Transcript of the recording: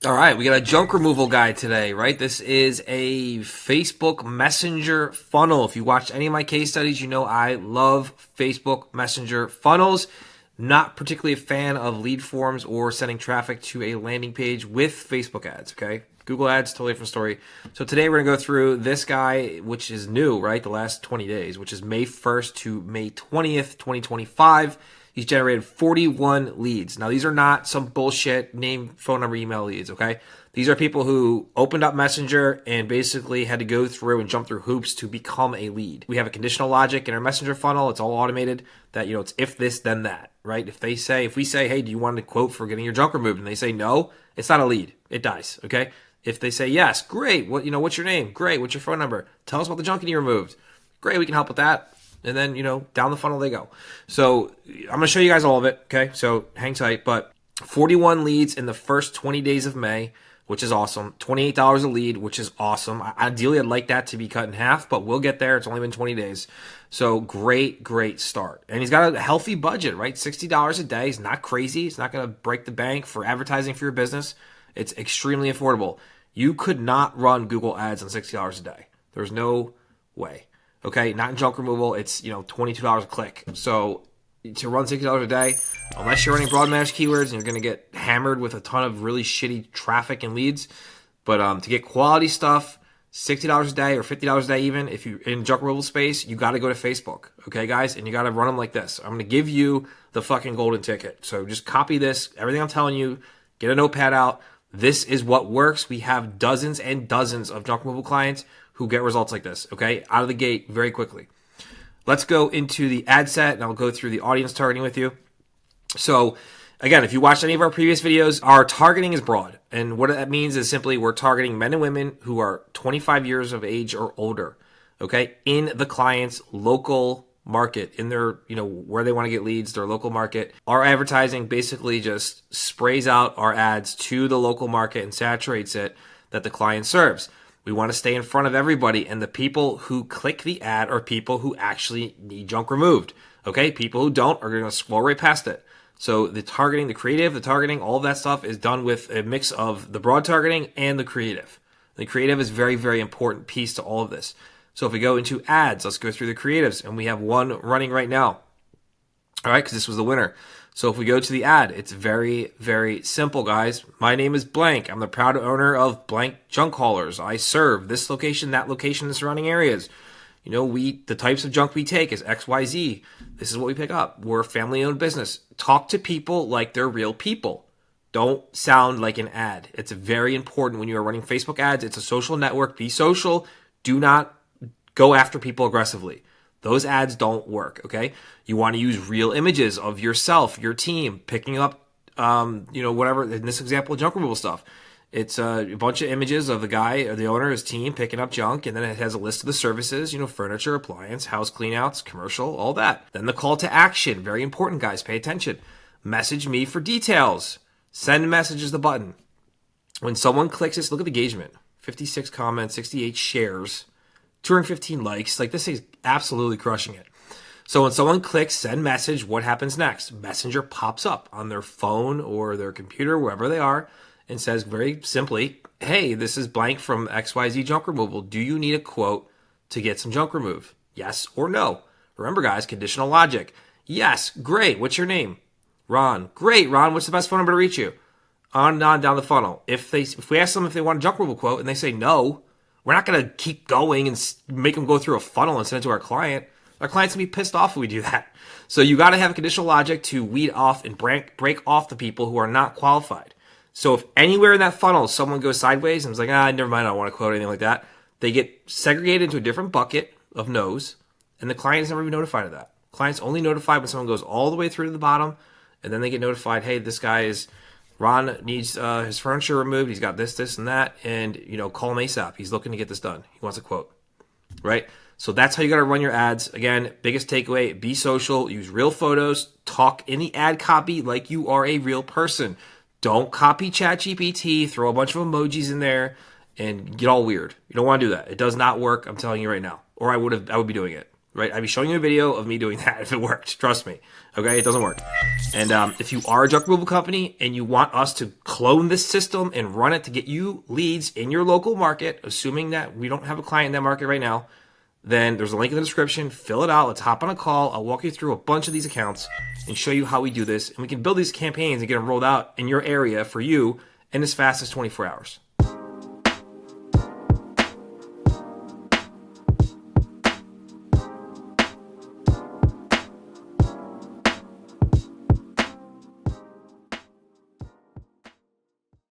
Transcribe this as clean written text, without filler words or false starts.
All right, we got a junk removal guide today, right? This is a Facebook Messenger funnel. If you watched any of my case studies, you know I love Facebook Messenger funnels. Not particularly a fan of lead forms or sending traffic to a landing page with Facebook ads, okay? Google ads, totally different story. So today we're going to go through this guy, which is new, right? The last 20 days, which is May 1st to May 20th, 2025. He's generated 41 leads. Now, these are not some bullshit name, phone number, email leads, okay? These are people who opened up Messenger and basically had to go through and jump through hoops to become a lead. We have a conditional logic in our Messenger funnel. It's all automated that, it's if this, then that, right? If we say, hey, do you want a quote for getting your junk removed? And they say no, it's not a lead. It dies, okay? If they say yes, great. What's your name? Great. What's your phone number? Tell us about the junk you removed. Great, we can help with that. And then, down the funnel they go. So I'm going to show you guys all of it, okay? So hang tight. But 41 leads in the first 20 days of May, which is awesome. $28 a lead, which is awesome. Ideally, I'd like that to be cut in half, but we'll get there. It's only been 20 days. So great start. And he's got a healthy budget, right? $60 a day. He's not crazy. It's not going to break the bank for advertising for your business. It's extremely affordable. You could not run Google ads on $60 a day. There's no way. Okay, not in junk removal. It's, $22 a click. So to run $60 a day, unless you're running broad match keywords and you're going to get hammered with a ton of really shitty traffic and leads. But to get quality stuff, $60 a day or $50 a day even, if you're in junk removal space, you got to go to Facebook. Okay, guys? And you got to run them like this. I'm going to give you the fucking golden ticket. So just copy this, everything I'm telling you, get a notepad out. This is what works. We have dozens and dozens of junk removal clients who get results like this, okay? Out of the gate very quickly. Let's go into the ad set, and I'll go through the audience targeting with you. So, again, if you watched any of our previous videos, our targeting is broad. And what that means is simply we're targeting men and women who are 25 years of age or older, okay? In the client's local market, in their, where they want to get leads, their local market. Our advertising basically just sprays out our ads to the local market and saturates it that the client serves. We want to stay in front of everybody, and the people who click the ad are people who actually need junk removed. Okay? People who don't are going to scroll right past it. So the targeting, the creative, the targeting, all of that stuff is done with a mix of the broad targeting and the creative. The creative is very, very important piece to all of this. So if we go into ads, let's go through the creatives, and we have one running right now. All right, because this was the winner. So if we go to the ad, it's very, very simple, guys. My name is blank. I'm the proud owner of blank junk haulers. I serve this location, that location, the surrounding areas. The types of junk we take is XYZ. This is what we pick up. We're a family-owned business. Talk to people like they're real people. Don't sound like an ad. It's very important when you are running Facebook ads. It's a social network. Be social. Do not go after people aggressively. Those ads don't work, okay? You want to use real images of yourself, your team, picking up, whatever. In this example, junk removal stuff. It's a bunch of images of the guy or the owner, his team, picking up junk, and then it has a list of the services, furniture, appliance, house cleanouts, commercial, all that. Then the call to action, very important, guys, pay attention. Message me for details. Send messages, the button. When someone clicks this, look at the engagement. 56 comments, 68 shares. 215 likes. Like, this is absolutely crushing it. So when someone clicks send message, what happens next? Messenger pops up on their phone or their computer, wherever they are, and says very simply, hey, this is blank from XYZ Junk Removal. Do you need a quote to get some junk removed? Yes or no? Remember, guys, conditional logic. Yes, great. What's your name? Ron. Great, Ron. What's the best phone number to reach you? On and on down the funnel. If we ask them if they want a junk removal quote and they say no, we're not going to keep going and make them go through a funnel and send it to our client. Our client's going to be pissed off if we do that. So you got to have a conditional logic to weed off and break off the people who are not qualified. So if anywhere in that funnel someone goes sideways and is like, never mind, I don't want to quote anything like that, they get segregated into a different bucket of no's, and the client is never even notified of that. Client's only notified when someone goes all the way through to the bottom, and then they get notified, hey, this guy is... Ron needs his furniture removed. He's got this, and that. And, call him ASAP. He's looking to get this done. He wants a quote. Right? So that's how you got to run your ads. Again, biggest takeaway, be social. Use real photos. Talk in the ad copy like you are a real person. Don't copy ChatGPT. Throw a bunch of emojis in there and get all weird. You don't want to do that. It does not work. I'm telling you right now. Or I would be doing it. right? I'd be showing you a video of me doing that if it worked. Trust me. Okay, it doesn't work. And if you are a junk removal company and you want us to clone this system and run it to get you leads in your local market, assuming that we don't have a client in that market right now, then there's a link in the description. Fill it out. Let's hop on a call. I'll walk you through a bunch of these accounts and show you how we do this. And we can build these campaigns and get them rolled out in your area for you in as fast as 24 hours.